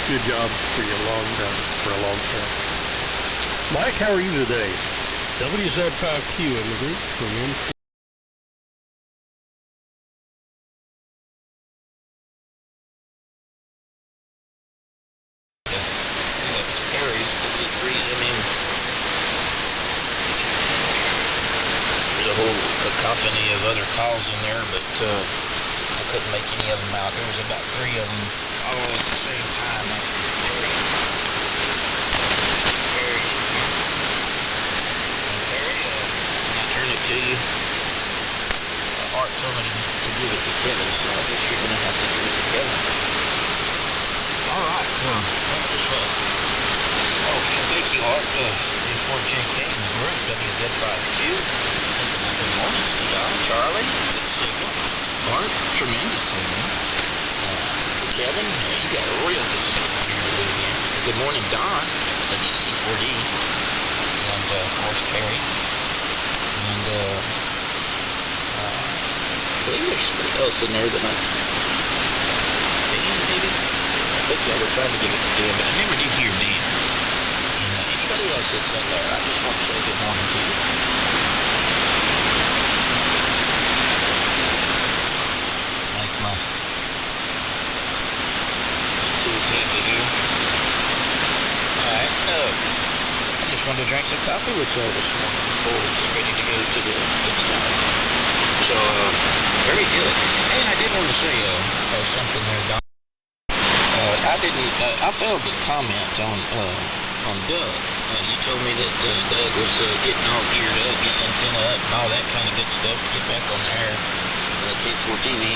Good job for a long time. Mike, how are you today? WZ5Q in the group from N1JK. Company of other calls in there, but I couldn't make any of them out. There was about 3 of them all at the same time. I'll turn it to you. Art told me to give it to Kevin, so I guess you're going to have to give it to Kevin. Alright, thank you, Art. N1JK in the group, WZ5Q. Good morning, Charlie. Good signal. Art, tremendous signal. Kevin, you got a real good signal here. Good morning, Don, WZ4D. And, of course, Carrie. And, I believe there's somebody else in there that Dan, maybe? I think I was trying to give it to Dan, but I never did hear Dan. And anybody else that's in there, I just want to say good morning to you. To drink some coffee with y'all this morning before we get ready to go to the town. So, very good. And I did want to say something there, Don. I failed to comment on Doug. You told me that Doug was getting all geared up, getting antenna up, and all that kind of good stuff to get back on there, K4 TV,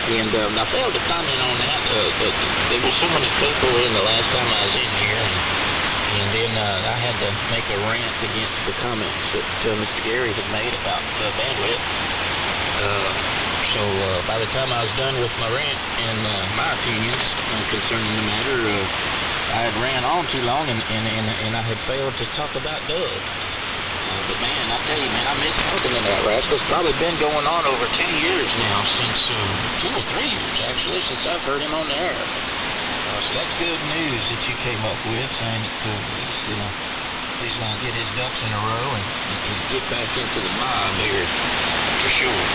and I failed to comment on that. But there were so many people in the last time I was in here, and then I had to make a rant against the comments that Mr. Gary had made about bandwidth. So by the time I was done with my rant and my opinions concerning the matter, I had ran on too long and I had failed to talk about Doug. But man, I tell you, man, I miss talking to that rascal. It's probably been going on over 10 years now, since 2 or 3 years actually, since I've heard him on the air. So that's good news that you came up with, saying that he's going to get his ducks in a row and get back into the mob here, for sure.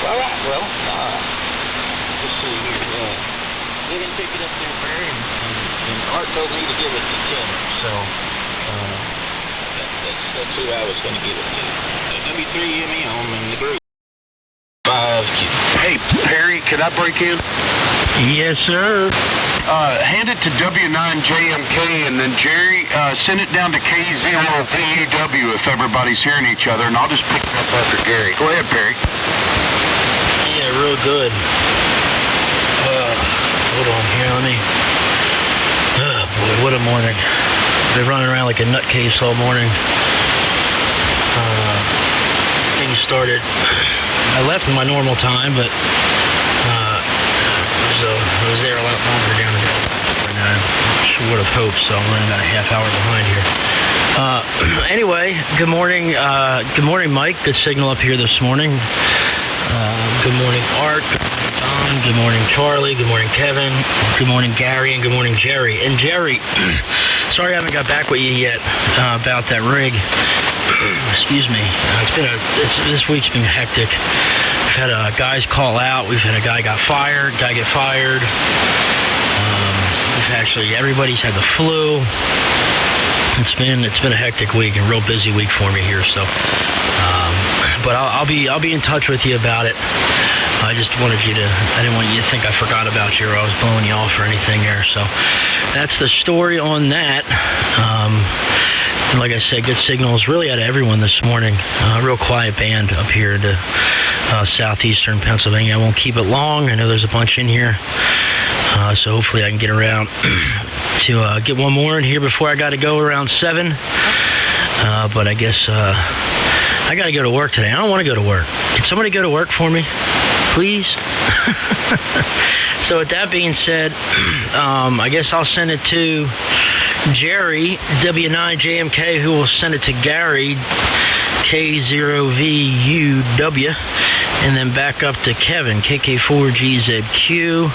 All right, well, let's see here. Go ahead and pick it up there, Barry, and Art told me to give it to Kevin, so that's who I was going to give it to. W3MMR in the group. 5Q. Hey, Harry, can I break in? Yes, sir. Hand it to W9JMK, and then Jerry, send it down to K0VUW if everybody's hearing each other, and I'll just pick it up after Gary. Go ahead, Perry. Yeah, real good. Hold on here, let me... Oh, boy, what a morning. Been running around like a nutcase all morning. Things started... I left in my normal time, but... I was there a lot longer down the road than I would have hoped, so I'm running about a half hour behind here. Anyway, good morning. Good morning, Mike. Good signal up here this morning. Good morning, Art. Good morning, Tom. Good morning, Charlie. Good morning, Kevin. Good morning, Gary. And good morning, Jerry. And Jerry, sorry I haven't got back with you yet about that rig. Excuse me. This week's been hectic. We've had guys call out. We've had a guy get fired. Everybody's had the flu. It's been a hectic week, a real busy week for me here. So, but I'll be in touch with you about it. I didn't want you to think I forgot about you or I was blowing you off or anything there. So that's the story on that. And like I said, good signals really out of everyone this morning. Real quiet band up here to southeastern Pennsylvania. I won't keep it long. I know there's a bunch in here. So hopefully I can get around to get one more in here before I got to go around 7. But I guess I got to go to work today. I don't want to go to work. Can somebody go to work for me, please? So with that being said, I guess I'll send it to Jerry, W9JMK, who will send it to Gary, K0VUW, and then back up to Kevin, KK4GZQ.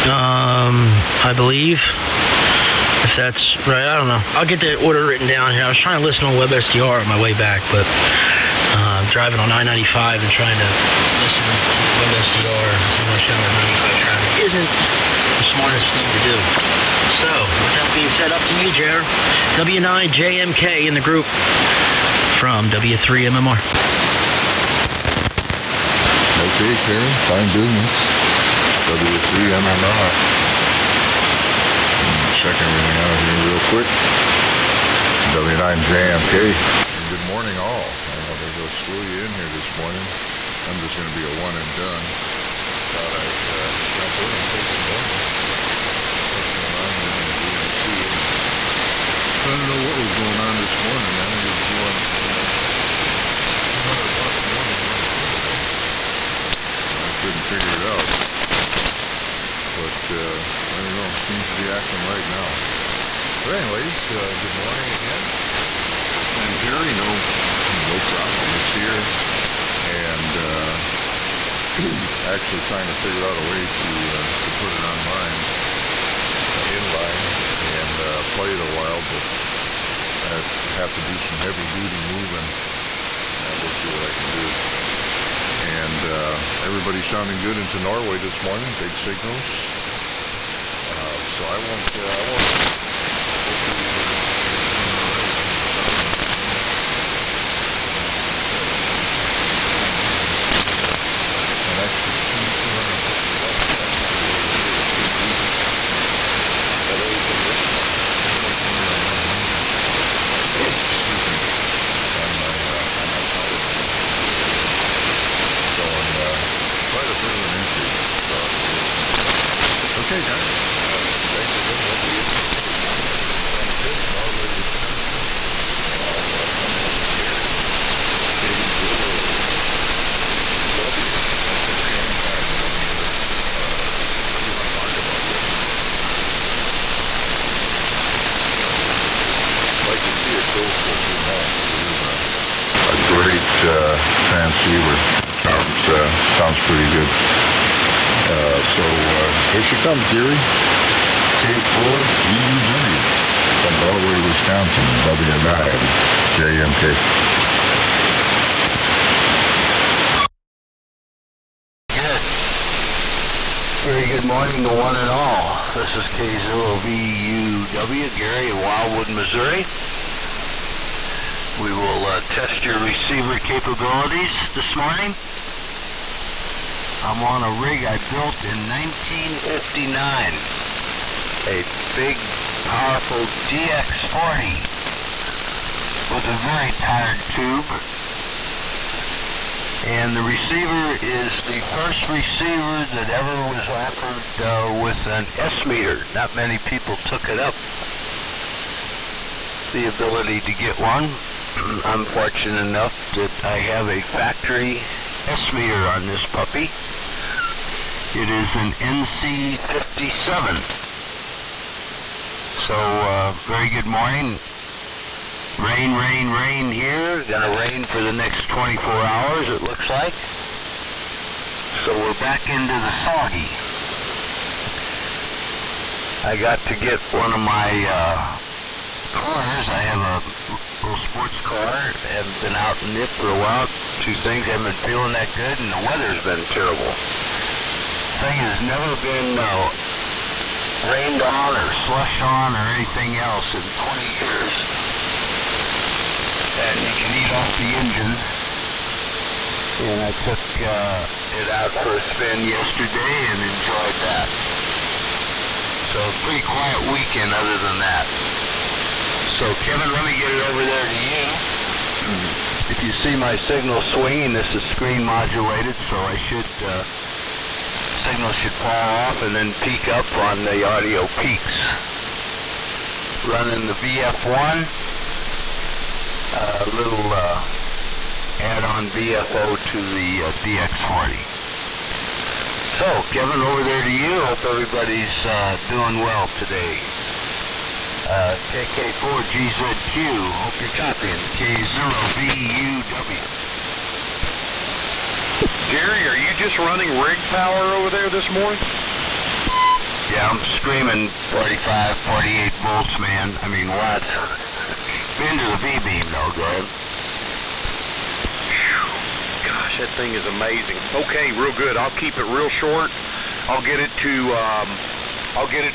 I believe. If that's right, I don't know. I'll get the order written down here. I was trying to listen on WebSDR on my way back, but I'm driving on I-95 and trying to listen to WebSDR in rush hour 95 traffic isn't the smartest thing to do. So, with that being said, up to you, Jer. W9JMK in the group from W3MMR. Okay, Karen, fine business. W3MMR. Check everything out here real quick. W9JMK. Good morning, all. I know they're going to slew you in here this morning. I'm just going to be a one and done. Thought I'd jump in and say good morning. What's going on here in the DMC? I don't know what was going on this morning. I think it was going, I couldn't figure it out. But, I don't know, it seems to be acting right now. But anyways, good morning again. And Jerry, no problem, is here. And, actually trying to figure out a way to put it online, inline, and play it a while, but I have to do some heavy duty moving. We'll see what I can do. And everybody's sounding good into Norway this morning, big signals. So I won't Okay, guys. Thanks again. transceiver. Sounds pretty good. So here she comes, dearie. K4GZQ from Norway, Wisconsin, W9JMK. Very good morning to one and all. This is K0VUW, Gary in Wildwood, Missouri. We will test your receiver capabilities this morning. I'm on a rig I built in 1959. A big, powerful DX40 with a very tired tube. And the receiver is the first receiver that ever was offered with an S-meter. Not many people took it up, the ability to get one. I'm fortunate enough that I have a factory S-meter on this puppy. It is an NC57. So, very good morning. Rain, rain, rain here. Gonna rain for the next 24 hours, it looks like. So we're back into the soggy. I got to get one of my cars. I have a little sports car. Haven't been out in it for a while. Two things, haven't been feeling that good, and the weather's been terrible. Thing has never been rained on or slushed on or anything else in 20 years. And you can eat off the engine. And I took it out for a spin yesterday and enjoyed that. So pretty quiet weekend other than that. So Kevin, let me get it over there to you. If you see my signal swinging, this is screen modulated, so I should signal should fall off and then peak up on the audio peaks. Running the VF1. A little add-on VFO to the DX40. So, Kevin, over there to you. Hope everybody's doing well today. KK4GZQ. Hope you're copying. K0VUW. Jerry, are you just running rig power over there this morning? Yeah, I'm screaming 45, 48 volts, man. I mean, what? Been to the V-beam, though, Dad. Gosh, that thing is amazing. Okay, real good. I'll keep it real short. I'll get it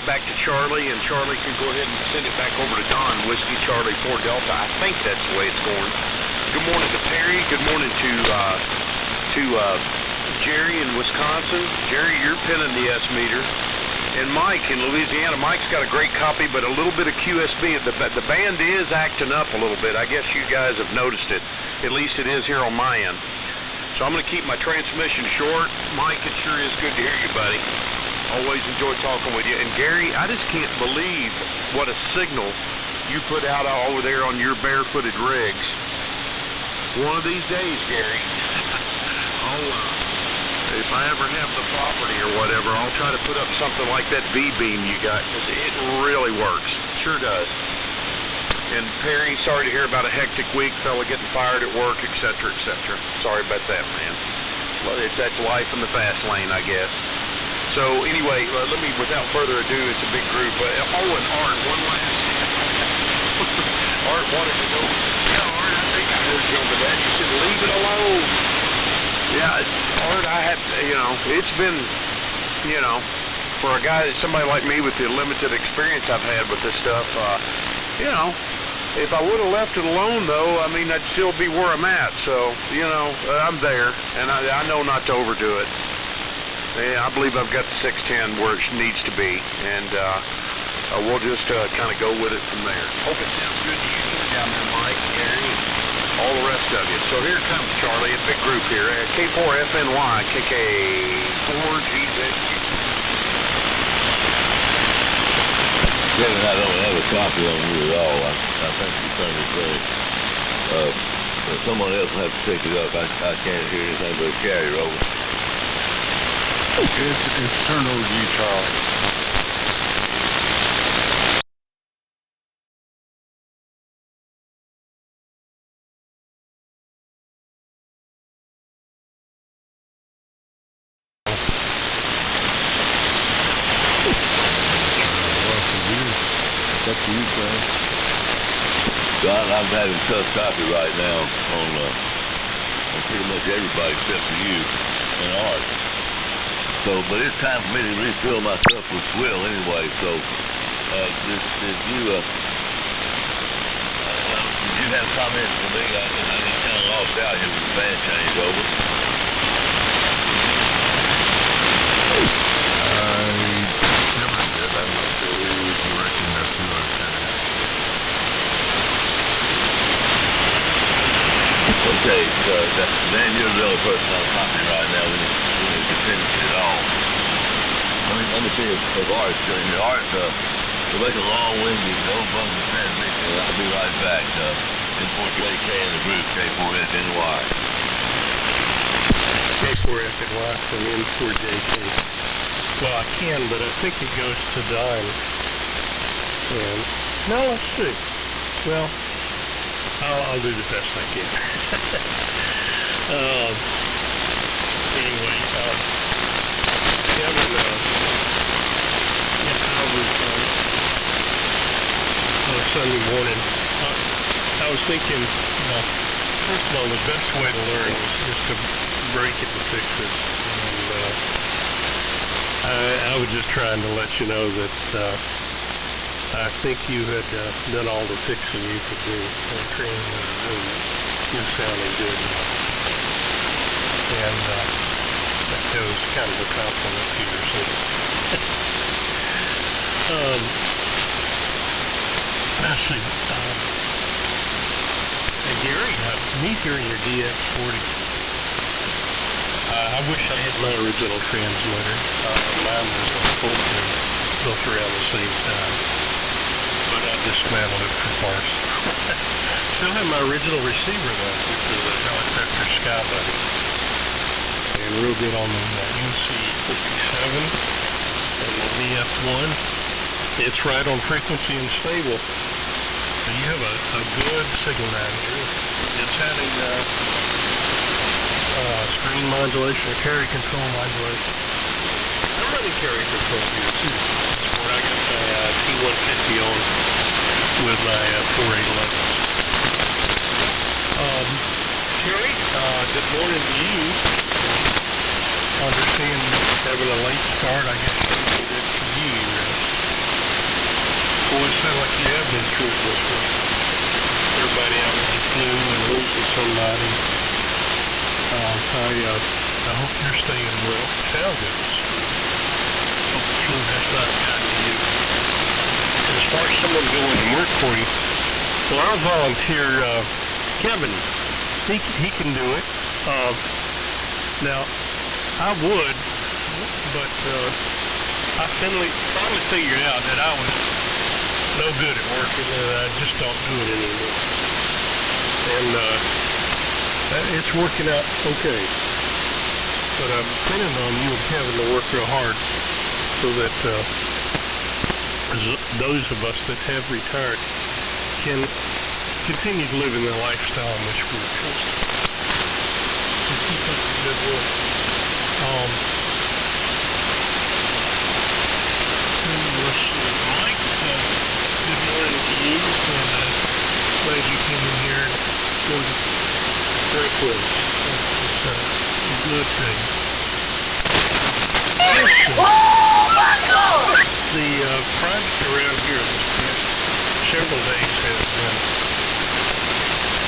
back to Charlie, and Charlie can go ahead and send it back over to Don, Whiskey Charlie 4 Delta. I think that's the way it's going. Good morning to Perry. Good morning to Jerry in Wisconsin. Jerry, you're pinning the S meter. And Mike in Louisiana. Mike's got a great copy, but a little bit of QSB. The band is acting up a little bit. I guess you guys have noticed it. At least it is here on my end. So I'm going to keep my transmission short. Mike, it sure is good to hear you, buddy. Always enjoy talking with you. And Gary, I just can't believe what a signal you put out over there on your barefooted rigs. One of these days, Gary, if I ever have the property or whatever, I'll try to put up something like that V-beam you got, because it really works. Sure does. And Perry, sorry to hear about a hectic week, fella getting fired at work, etc., etc. Sorry about that, man. Well, that's life in the fast lane, I guess. So anyway, let me, without further ado, it's a big group. And Art, one last. Art wanted to know. Yeah, Art, I think I heard you over that. You said leave it alone. Yeah, Art, I have, it's been, for a guy, somebody like me with the limited experience I've had with this stuff, if I would have left it alone, though, I mean, I'd still be where I'm at. So, I'm there, and I know not to overdo it. Yeah, I believe I've got the 610 where it needs to be, and we'll just kind of go with it from there. Hope it sounds good to you down there, Mike, Gary, all the rest of you. So here it comes, Charlie, a big group here. K4FNY, KK4GZQ. Kevin, I don't have a copy on you at all. I think you turned it great. Someone else will have to pick it up. I can't hear anything but a carrier over. It's turned over to you, Charlie. I'm having tough copy right now on pretty much everybody except for you and Art. So, but it's time for me to refill myself with swill anyway. So, did you have comments for me? I got kind of lost out here with the band change over. Okay, Dan, you're the only person on the property right now. We need to finish it all. Let me see if Art's doing it. Art, to make a long-winded, no-bunker transmission, I'll be right back. N1JK in the group, K4FNY. K4FNY from N1JK. Well, I can, but I think it goes to Don. And, no, let's see. Well, I'll do the best I can. Anyway, Kevin, Sunday morning, I was thinking, first of all, the best way to learn is to break it and fix it. And I was just trying to let you know that I think you had done all the fixing you could do. Training was sounding good. And that was kind of a compliment to yourself. Let's see. Gary, neat hearing your DX40. I wish I had my original transmitter. Mine was a Fulton built around the same time. But I dismantled it for parts. Still have my original receiver though, which is a helicopter Sky Buddy. And real good on the NC57 and the VF1. It's right on frequency and stable. So you have a good signal down here. It's having screen modulation or carrier control modulation. I'm running carrier control here too. Where I got my T150 on with my 4811. Terry, good morning to you. I understand having a late start. I guess that's for you. Boy, it sounds like you have been through this with everybody out with the flu and losing somebody. I hope you're staying well. Sounds good. Hope the flu has not gotten to you. And as far as someone going to work for you, well, I'll volunteer Kevin. He can do it. Now, I would, but I finally figured out that I was no good at working, and I just don't do it anymore. And it's working out okay. But I'm depending on you and Kevin to work real hard so that those of us that have retired can continue living the lifestyle in which we were trusted. So keep up the good work. Mike, good morning to you. Glad you came in here for the break with us. It's a good thing. The project around here this past several days has been,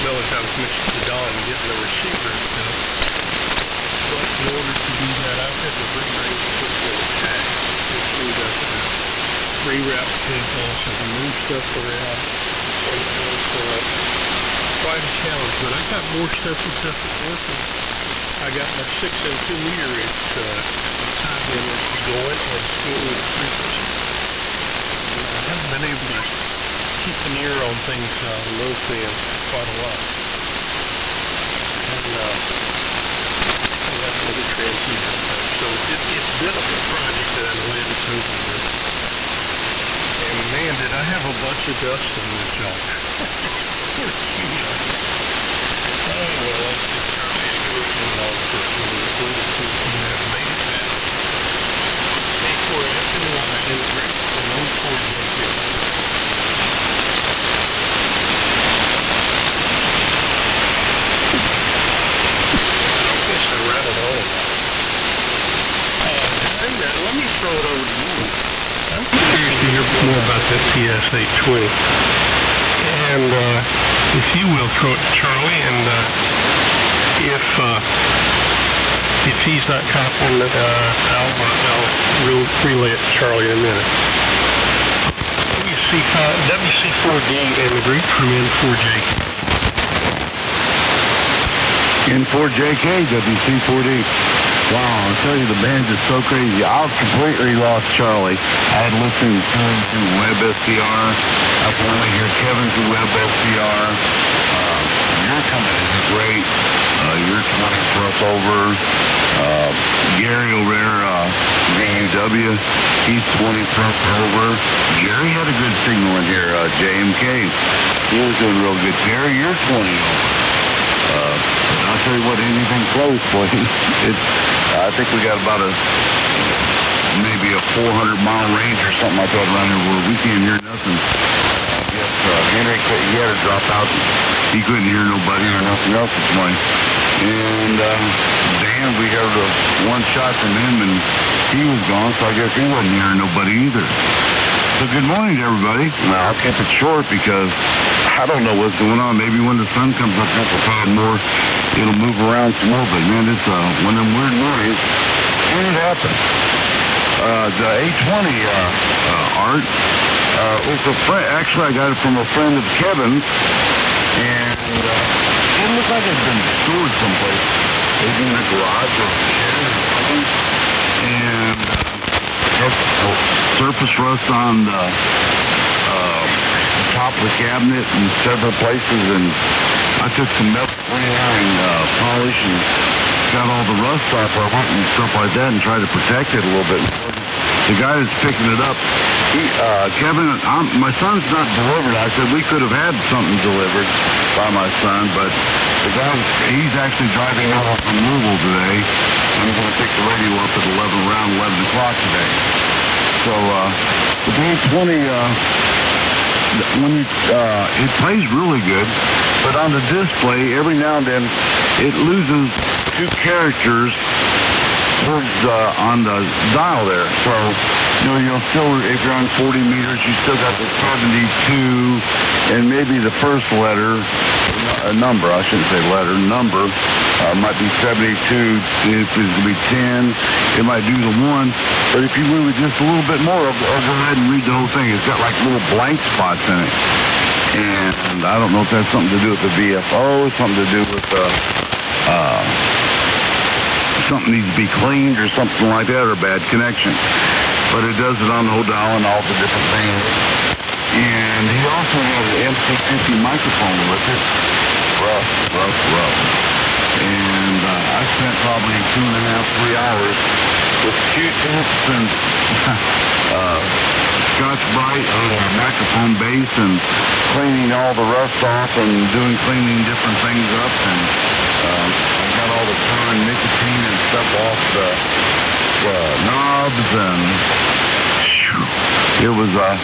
well, as I was mentioning to Don, getting the receivers built. But in order to do that, I've had to rearrange the tags, which means I've had to reroute cables and move stuff around. And it's quite a challenge, but I've got more stuff that's working. I got my 6 and 2 meter. It's tied in as we go in and still with frequency. I haven't been able to keep an ear on things on those bands quite a lot. And I got another transceiver. So it's been a project that I'm glad it's over with. And man, did I have a bunch of dust in the junk. Poor cute. Oh well, it's Charlie and Gordon long for made it back. K4F and Y and Rick and N1JK. Let me throw it over to you. I'm curious to hear more about that PS820. And if you will, throw it to Charlie, and if he's not copying it, I'll relay it to Charlie in a minute. WC4D and the group from N1JK. N1JK, WC4D. Wow, I'll tell you, the band is so crazy. I've completely lost Charlie. I had listened to him through WebSDR. I can only hear Kevin through WebSDR. Your company is great. Your 20 crossover. Gary over there, VUW, he's 20 crossover. Gary had a good signal in here. JMK, he was doing real good. Gary, you're 20 over. I'll tell you what, anything close, boy. I think we got about maybe a 400-mile range or something like that around here where we can't hear nothing. I guess Henry, he had to drop out. He couldn't hear nobody or nothing else this morning. And Dan, we heard one shot from him, and he was gone, so I guess he wasn't hearing nobody either. So good morning to everybody. Now, I'll keep it short because I don't know what's going on. Maybe when the sun comes up, amplified more, it'll move around some more. But man, it's one of them weird mornings, and it happened. The 820 art was a friend. Actually, I got it from a friend of Kevin's, and it looked like it had been stored someplace, maybe in the garage or a shed or something. And surface rust on the top of the cabinet in several places, and I took some metal polish and got all the rust off of it and stuff like that and tried to protect it a little bit. The guy that's picking it up, he Kevin, my son's not delivered. I said we could have had something delivered by my son, but the guy, he's actually driving over from Louisville today. I'm going to pick the radio up at around 11 o'clock today. So the A20, it plays really good, but on the display, every now and then, it loses 2 characters on the dial there. So, you'll still, if you're on 40 meters, you still got the 72 and maybe the first letter, number, I shouldn't say letter, number, might be 72. If it's going to be 10, it might do the 1. But if you move it just a little bit more, I'll go ahead and read the whole thing. It's got like little blank spots in it. And I don't know if that's something to do with the VFO, something to do with something needs to be cleaned or something like that, or a bad connection. But it does it on the whole dial and all the different things. And he also has an empty microphone with it. Rough. And I spent probably 2.5, 3 hours with Q-tips and Scotch-Brite on the microphone base and cleaning all the rust off and cleaning different things up. And I got all the tar and nicotine and stuff off the knobs, and it was a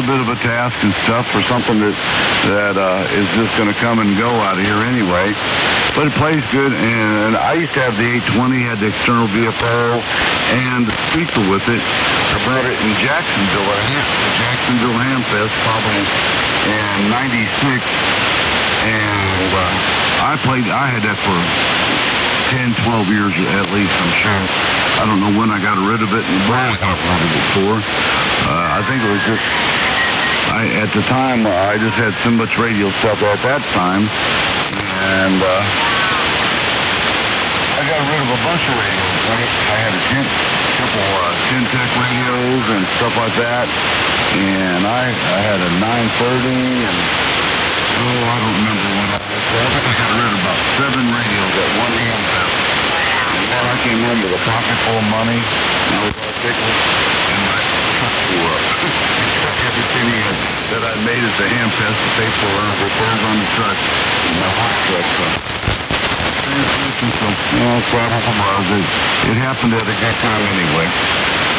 bit of a task and stuff for something that is just going to come and go out of here anyway. But it plays good, and I used to have the 820, had the external VFO and the speaker with it. I bought it in Jacksonville, the Jacksonville Hamfest, probably in '96, and I had that for 10, 12 years at least, I'm sure. I don't know when I got rid of it and why I got rid of it for. I think it was just, at the time, I just had so much radio stuff at that time, and I got rid of a bunch of radios. I had a couple Tech radios and stuff like that, and I had a 930, and I don't remember what I had. I think I got rid of about 7 radios at one hand. And then I came home with a pocket full of money, and I was all tickled, and my truck blew up. Everything that I made at the Hamfest to pay for repairs on the truck, and my hot truck. It happened at a good time anyway.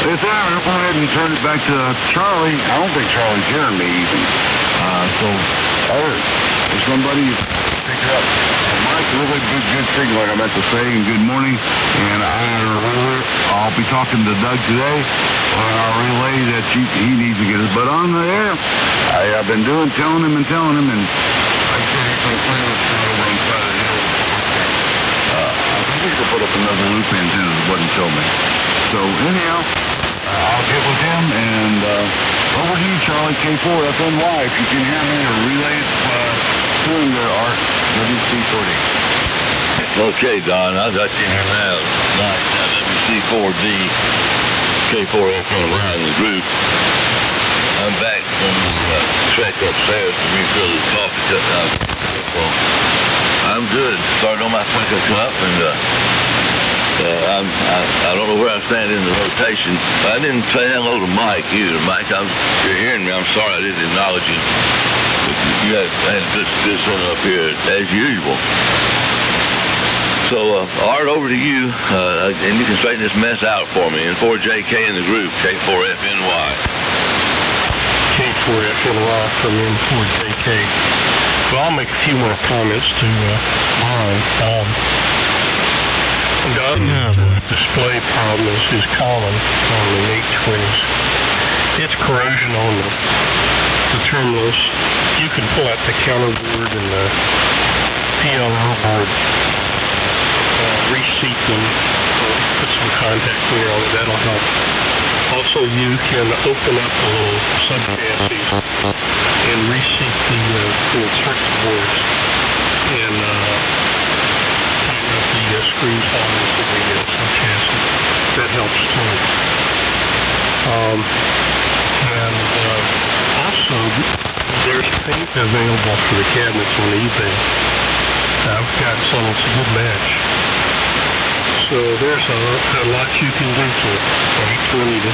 If I go ahead and turn it back to Charlie, I don't think Charlie's hearing me even. If somebody pick it up. Mike, really good signal, like I meant to say, and good morning. And I'll be talking to Doug today, and I'll relay that he needs to get his butt on the air. I've been telling him, and I said he's going to play with over on the side of the hill. I think he's going to put up another loop antenna, is what he told me. So anyhow, I'll get with him, and over to you, Charlie, K4FNY, if you can hear me or relay it to him there, Art, WZ4D. Okay, Don, I got you here now. Nice, WZ4D, K4FNY in the group. I'm back from the trek upstairs to refill this coffee cup. I'm good. Started on my second cup, and I don't know where I stand in the rotation. I didn't say hello to Mike either. Mike, you're hearing me. I'm sorry I didn't acknowledge you. You had this one up here as usual. So, Art, over to you, and you can straighten this mess out for me. N1JK in the group, K4FNY. K4FNY from N1JK. Well, I'll make a few more comments to mine. The display problem is common on the 820s. It's corrosion on the terminals. You can pull out the counter board and the PLO board, reseat them, put some contact clear on it. That'll help. Also, you can open up the little sub-chassis and reseat the circuit boards and tighten up the screws on the sub-chassis. That helps too. And also, there's paint available for the cabinets on eBay. I've got some. It's a good match. So there's a lot you can do to 820 to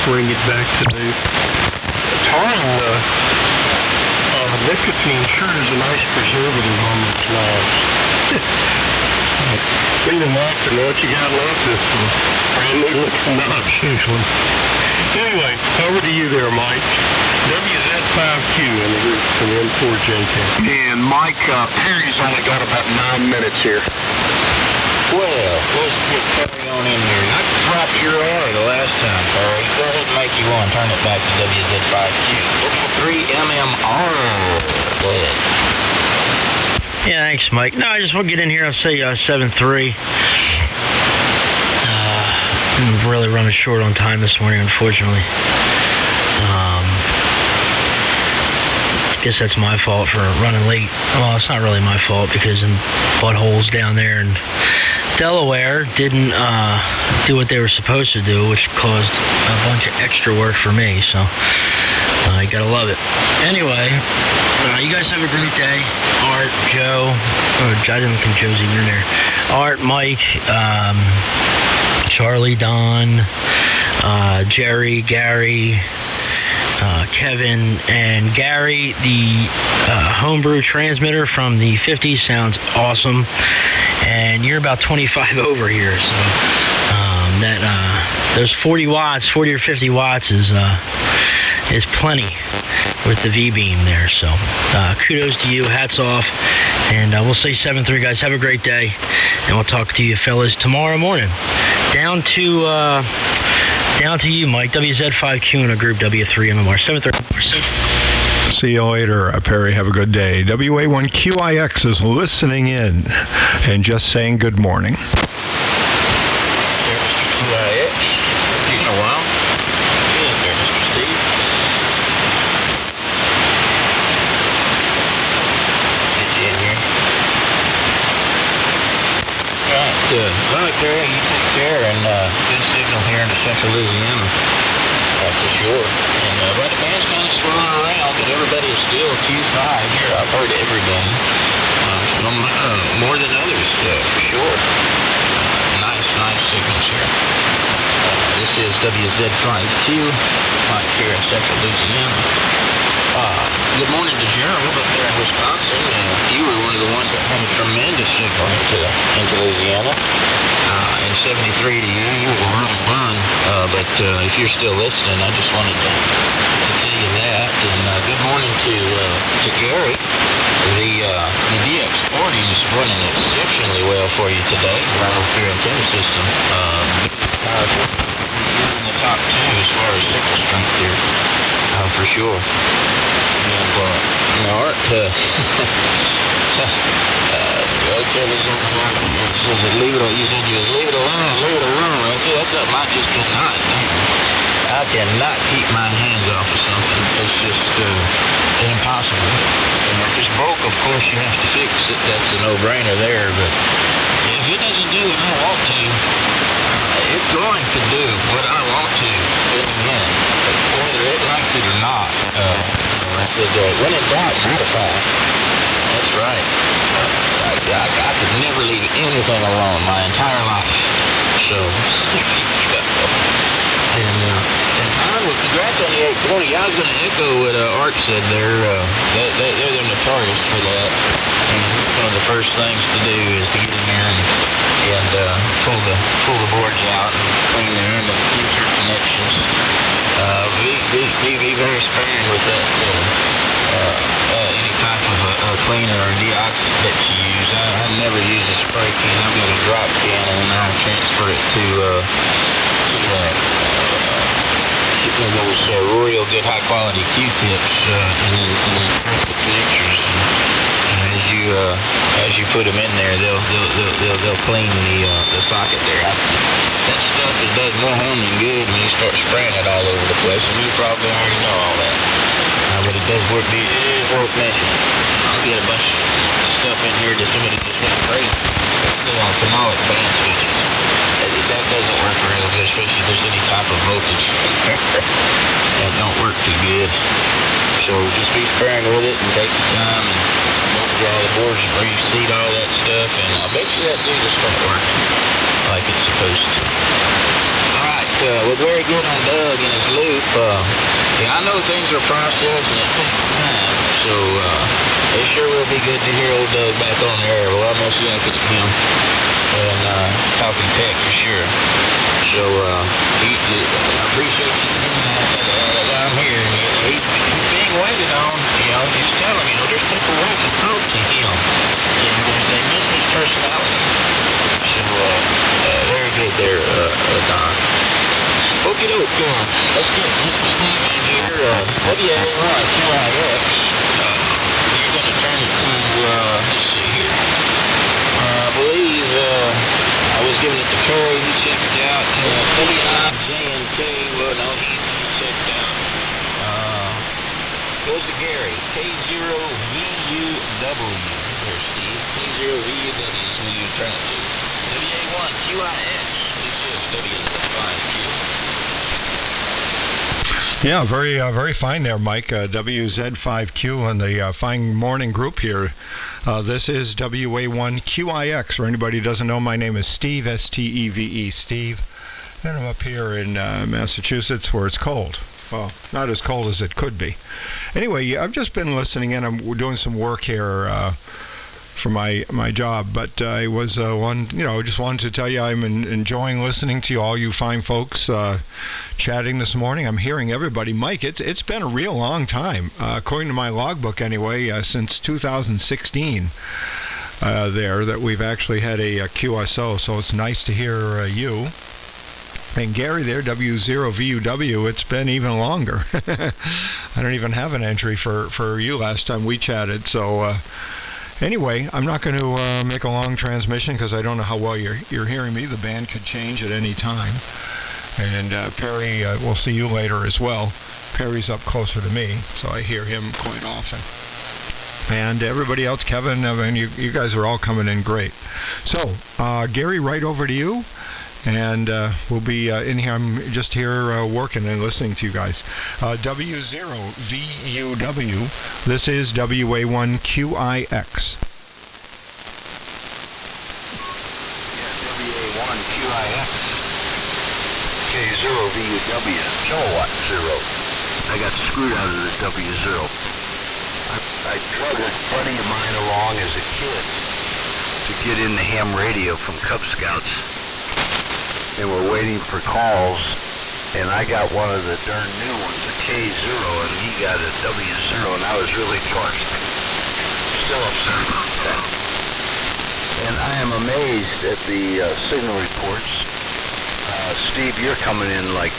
bring it back to new. fine. Nicotine sure is a nice preservative on those knobs. Clean them up, and what you got left is some brand new looking knobs usually. Anyway, over to you there, Mike. WZ5Q in the group from N1JK. And Mike, Perry's only got about 9 minutes here. Well, let's just carry on in here. I dropped your R the last time, Perry. Go ahead and make you one. Turn it back to WZ5Q. W3MMR. Go ahead. Yeah, thanks, Mike. No, I just want to get in here. I'll say 7-3. I'm really running short on time this morning, unfortunately. I guess that's my fault for running late. Well, it's not really my fault because in buttholes down there in Delaware didn't do what they were supposed to do, which caused a bunch of extra work for me. So you gotta love it. Anyway, you guys have a great day. Art, Joe, or I didn't think Joe's even in there. Art, Mike, Charlie, Don, Jerry, Gary, Kevin, and Gary. The homebrew transmitter from the 50s sounds awesome, and you're about 25 over here, so those 40 or 50 watts is plenty with the V-beam there. So kudos to you, hats off, and we'll say 7-3, guys. Have a great day, and we'll talk to you fellas tomorrow morning. Down to you, Mike. WZ5Q in a group, W3MMR. 7-3. See you later, Perry. Have a good day. WA1QIX is listening in and just saying good morning. There's Mr. QIX. It's been a while. Good there, Mr. Steve. Get you in here. Right, Terry, you take care, and good signal here in the central Louisiana, for sure. And but the band's kind of swirling around, but everybody is still Q5 here. I've heard everybody. Some more than others, for sure. Nice signals here. This is WZ5Q, right here in central Louisiana. Good morning to Gerald up there in Wisconsin. You were one of the ones that had a tremendous signal into Louisiana. And 73 to you. You were a little run, but if you're still listening, I just wanted to tell you that. And good morning to Gary. The DX40 is running exceptionally well for you today, right over your antenna system. Powerful. You're in the top 2 as far as signal strength here, for sure. And Art, okay, leave it alone. You said you would leave it alone. I said that's something I just cannot do. I cannot keep my hands off of something. It's just impossible. And if it's broke, of course you have to fix it. That's a no-brainer there. But if it doesn't do what I want to, it's going to do what I want to in the end, whether it likes it or not. I said, when in doubt, modify. That's right. I could never leave anything alone my entire life. So, and well, congrats on the 820. I was going to echo what Art said there. They're notorious for that. And one of the first things to do is to get in there and pull the boards out and clean them and insert connections. Be very sparing with that. Any type of cleaner or deoxit that you use. I never use a spray can. I've got a drop can, and then I'll transfer it to those real good high quality Q-tips, and then press the connectors. And as you put them in there, they'll clean the socket there. That stuff does more harm than good when you start spraying it all over the place, and you probably already know all that. But it does work. It is worth mentioning. I'll get a bunch of stuff in here that somebody just went crazy. On phenolic band switches. That doesn't work real good, especially if there's any type of voltage. That don't work too good. So just be sparing with it and take your time and look through all the boards and reseat all that stuff, and I'll bet you that thing will start working like it's supposed to. Alright, look very good on Doug and his loop. Yeah, I know things are processed and it takes time, so it sure will be good to hear old Doug back on the air. Well, I'm most yakking at him and talking tech for sure. So I appreciate you down here. He's being waited on. Just tell him, there's people waiting to talk to him. They miss his personality. So very good there, Don. Okie doke. Let's get Steve in here. WA1QIX. You're going to turn it to, let's see here. I believe I was giving it to Perry. He checked it out. W9JMK. Well, no, he checked out. Goes to Gary. K0VUW. There's Steve. K0VUW is who you turn it to. WA1QIX. This is WZ5Q. Yeah, very fine there, Mike. WZ5Q and the fine morning group here. This is WA1QIX. For anybody who doesn't know, my name is Steve, S-T-E-V-E, Steve. And I'm up here in Massachusetts where it's cold. Well, not as cold as it could be. Anyway, I've just been listening in. I'm doing some work here for my job, but I was just wanted to tell you I'm enjoying listening to you, all you fine folks chatting this morning. I'm hearing everybody. Mike, it's been a real long time, according to my logbook anyway, since 2016 there that we've actually had a QSO, so it's nice to hear you. And Gary there, W0VUW, it's been even longer. I don't even have an entry for you last time we chatted, so anyway, I'm not going to make a long transmission because I don't know how well you're hearing me. The band could change at any time. And Perry, we'll see you later as well. Perry's up closer to me, so I hear him quite often. And everybody else, Kevin, you guys are all coming in great. So, Gary, right over to you. And we'll be in here. I'm just here working and listening to you guys. W0VUW. This is WA1QIX. WA1QIX. K0VUW. Kilowatt 0. I got screwed out of the W0. I drug a buddy of mine along as a kid to get in the ham radio from Cub Scouts. And we're waiting for calls, and I got one of the darn new ones, a K0, and he got a W0, and I was really torched. Still upset about that. And I am amazed at the signal reports. Steve, you're coming in like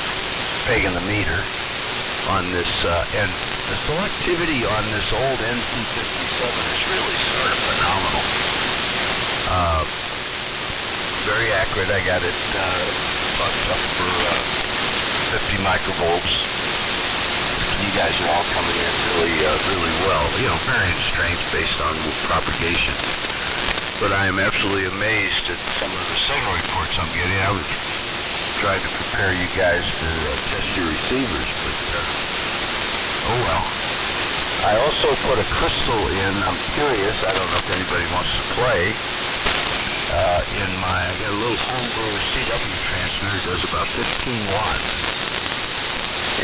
pegging the meter on this, and the selectivity on this old NC57 is really sort of phenomenal. Very accurate. I got it bucked up for 50 microvolts. You guys are all coming in really well. Varying strength based on propagation. But I am absolutely amazed at some of the signal reports I'm getting. I was trying to prepare you guys to test your receivers, but oh well. I also put a crystal in. I'm curious. I don't know if anybody wants to play. I got a little homebrew CW transmitter, does about 15 watts.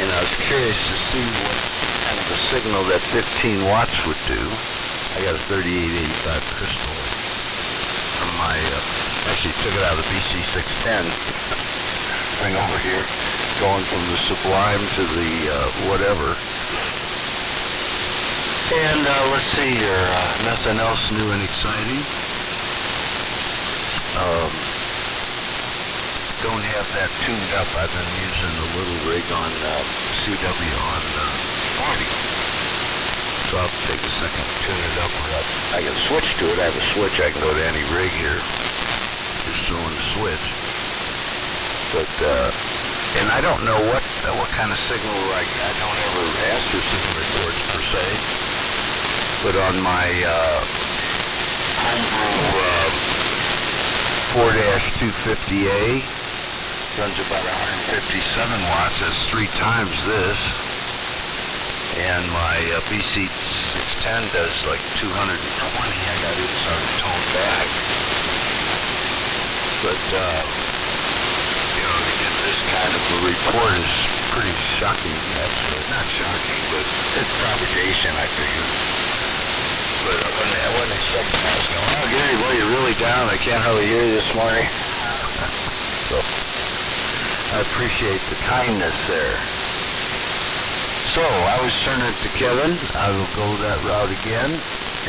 And I was curious to see what kind of a signal that 15 watts would do. I got a 3885 crystal from my, actually took it out of the BC610 thing over here, going from the Sublime to the whatever. And let's see here, nothing else new and exciting. Don't have that tuned up. I've been using the little rig on CW on 40. So I'll take a second to tune it up. I can switch to it. I have a switch. I can go to any rig here. Just throwing the switch. But, and I don't know what kind of signal I don't ever ask for signal reports per se. But on my homebrew 4-250A, runs about 157 watts. That's 3 times this. And my BC610 does like 220. I got it started toned back. But, to get this kind of a report is pretty shocking, actually. Not shocking, but it's propagation, I figure. But I wasn't expecting that was going on. Oh, Gary, boy, you're really down. I can't hardly hear you this morning. So, I appreciate the kindness there. So, I was turning it to Kevin. I will go that route again.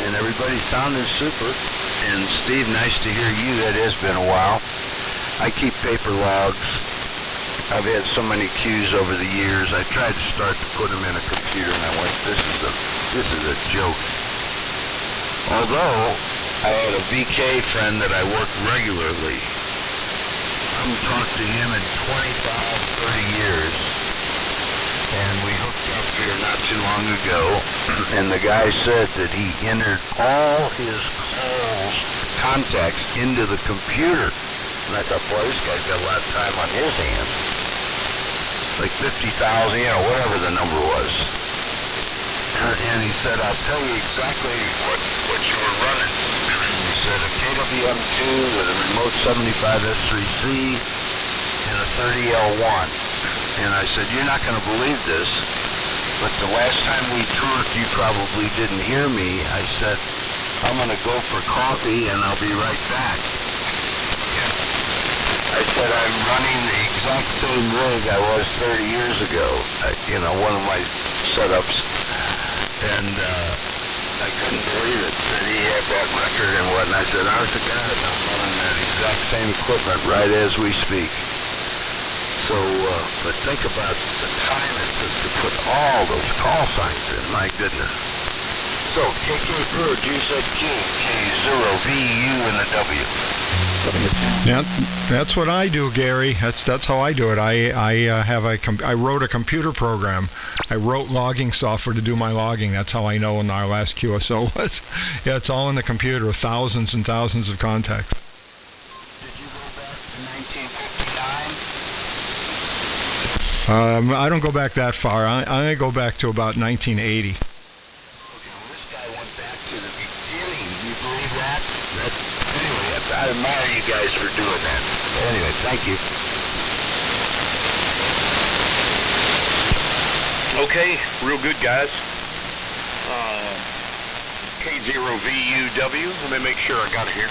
And everybody sounded super. And Steve, nice to hear you. That has been a while. I keep paper logs. I've had so many Qs over the years. I tried to start to put them in a computer, and I went, this is a joke. Although I had a VK friend that I worked regularly. I haven't talked to him in 25, 30 years. And we hooked up here not too long ago, and the guy said that he entered all his calls, contacts into the computer. And I thought, boy, this guy's got a lot of time on his hands. Like 50,000, whatever the number was. And he said, I'll tell you exactly what you were running. He said a KWM2 with a remote 75S3C and a 30L1. And I said, you're not going to believe this, but the last time we talked, you probably didn't hear me. I said, I'm going to go for coffee, and I'll be right back. I said, I'm running the exact same rig I was 30 years ago, one of my setups. And I couldn't believe it, that he had that record and whatnot. I said, honest to God, I'm running that exact same equipment right as we speak. So, but think about the time it took to put all those call signs in. My goodness. So, KK4GZQ, K0VUW, and a W. Yeah, that's what I do, Gary. That's how I do it. I wrote a computer program. I wrote logging software to do my logging. That's how I know when our last QSO was. Yeah, it's all in the computer. Thousands and thousands of contacts. Did you go back to 1959? I don't go back that far. I go back to about 1980. Okay, well, this guy went back to the beginning. Do you believe that? Anyway, I admire you guys for doing that. Anyway, thank you. Okay, real good, guys. K0VUW. Let me make sure I got it here.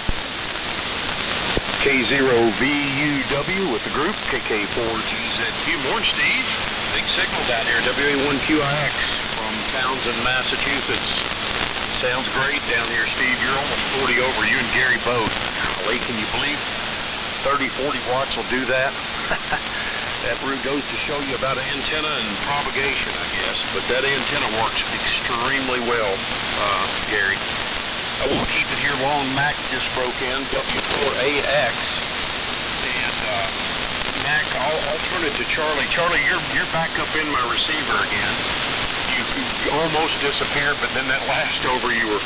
K0VUW with the group, KK4GZQ. Morning, Steve. Big signal down here, WA1QIX from Townsend, Massachusetts. Sounds great down here, Steve. You're almost 40 over. You and Gary both. Golly, can you believe 30, 40 watts will do that? That goes to show you about an antenna and propagation, I guess. But that antenna works extremely well, Gary. I won't keep it here long. Mac just broke in, W4AX. And Mac, I'll turn it to Charlie. Charlie, you're back up in my receiver again. You almost disappeared, but then that last over, you were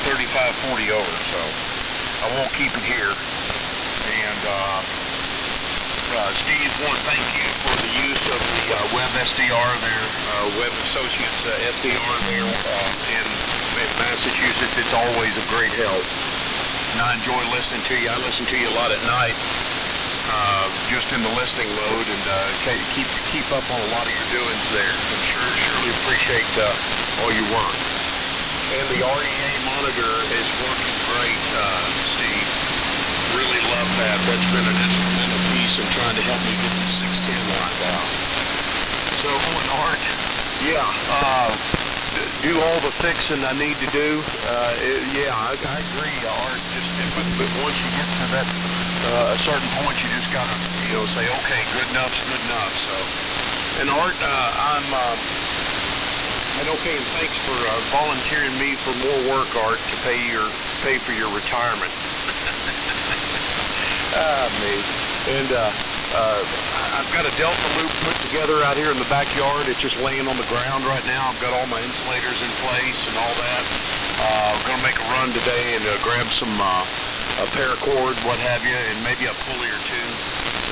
35, 40 over. So I won't keep it here. And Steve, I want to thank you for the use of the Web SDR there, Web Associates SDR there in Massachusetts. It's always a great help. And I enjoy listening to you. I listen to you a lot at night, just in the listening mode, and keep up on a lot of your doings there. And surely appreciate all your work. And the REA monitor is working great, Steve. Really love that. That's been an instrumental piece in trying to help me get the 610 lined out. So, and Art, do all the fixing I need to do. I agree, Art. But once you get to that a certain point, you just gotta say, okay, good enough's good enough. So, and Art, and thanks for volunteering me for more work, Art, to pay for your retirement. And I've got a Delta loop put together out here in the backyard. It's just laying on the ground right now. I've got all my insulators in place and all that. I'm going to make a run today and grab some paracord, what have you, and maybe a pulley or two,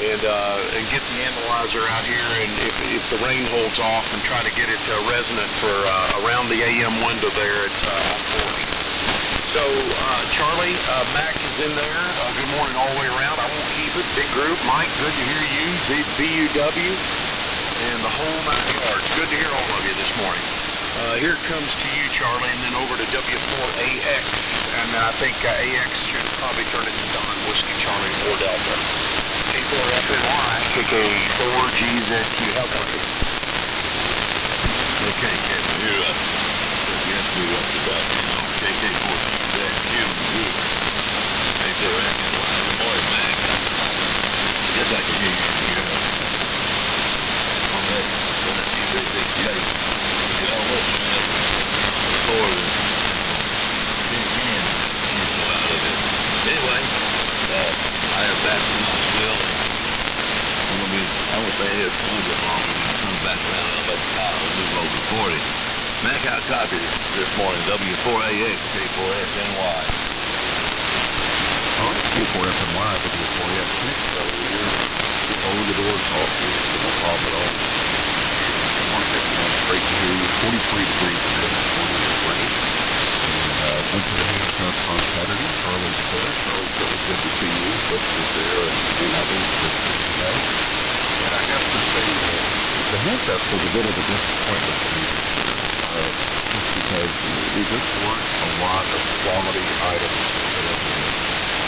and get the analyzer out here. And if the rain holds off, and try to get it resonant for around the AM window there at 40. So, Charlie, Mac is in there. Good morning all the way around. I won't keep it. good. Big group. Mike, good to hear you. VUW and the whole 9 yards. Good to hear all of you this morning. Here it comes to you, Charlie, and then over to W4AX. And I think AX should probably turn it to Don Whiskey Charlie 4 Delta. K4FNY, KK4GZQ. How copy? Okay, Captain, you're up. Yes, we up to that. KK4GZQ. Good morning, Mac. I guess I can hear you here. On that WZ6Q. You know what, man? Before the tin can cancel out of it. Anyway, I have back to Knoxville. I'm gonna stay here for a little bit longer and then come back around. I'll let Kyle move over to 40. Mac, how copy this morning? W4AX, K4SNY. Oh, K4FNY, W4AX, so over the doors off, no problem at all. Great to hear you. 43 degrees today this morning in the rain. And went to the handcuff on Saturday. Charlie's there. Charlie's really good to see you. Chris was there and others that today. And I have to say the handcuff was a bit of a disappointment to me this year. Just because we just weren't a lot of quality items.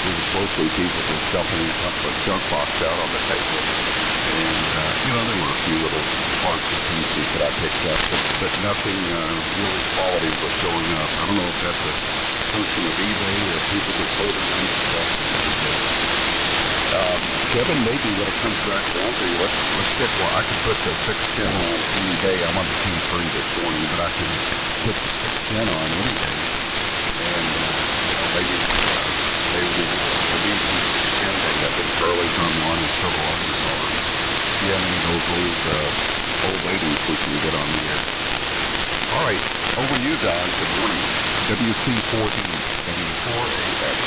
It was mostly people just dumping a junk box out on the table. And, there were a few little parts and pieces that I picked up, but nothing really quality was showing up. I don't know if that's a function of eBay or people just holding on to stuff. Kevin, maybe when it comes back down to you, let's pick one. I can put the 610 on any day. I'm on the team 3 this morning, but I can put the 610 on any day. And, maybe the DC 610 day. I think Charlie's on one and several others are. Yeah, any of those old ladies we can get on the air. All right, over you guys. Good morning. WC4D, W4AX.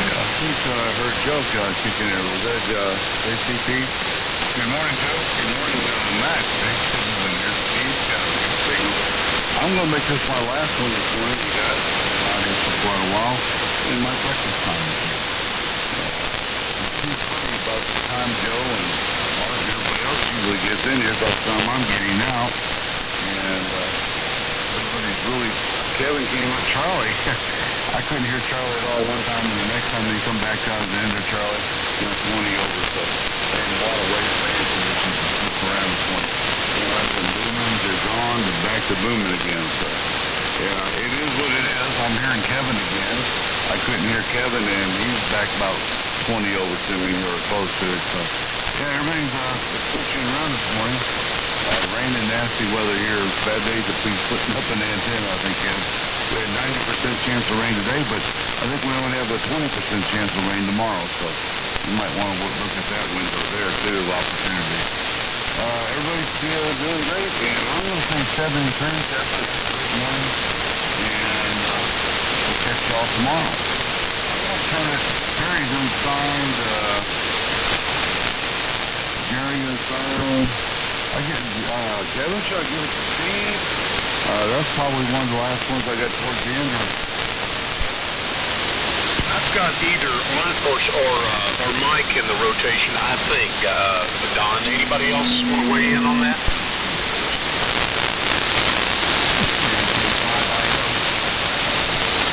Yeah, I think I heard Joe kicking in. Was that ACP? Good morning, Joe. Good morning, Max. Thanks for doing this. He's got a big signal. I'm going to make this my last one this morning, you guys. I've been on here for quite a while. In my breakfast time with you. It's funny about the time Joe and Mark and everybody else usually gets in here about the time I'm getting out. And everybody's really... Kevin came with Charlie. I couldn't hear Charlie at all one time, and the next time they come back out at the end of Charlie, it's 20 over. So there's a lot of ways to make conditions to flip around this one. We went from booming to gone to back to booming again. So yeah, it is what it is. I'm hearing Kevin again. I couldn't hear Kevin, and he's back about 20 over to me or close to it. So yeah, everything's switching around this morning. Rain and nasty weather here. Bad days to be putting up an antenna, I think, Ken. We had 90% chance of rain today, but I think we only have a 20% chance of rain tomorrow, so you might want to look at that window there, too, of opportunity. Everybody's doing great, and I'm going to say 73. That's it this morning, and we'll catch y'all tomorrow. I'm going to turn it. Gary's unsigned. Gary unsigned. I get Kevin, should I give it to Steve? That's probably one of the last ones I got towards the end. I've got either Mark or Mike in the rotation, I think. Don, anybody else want to weigh in on that?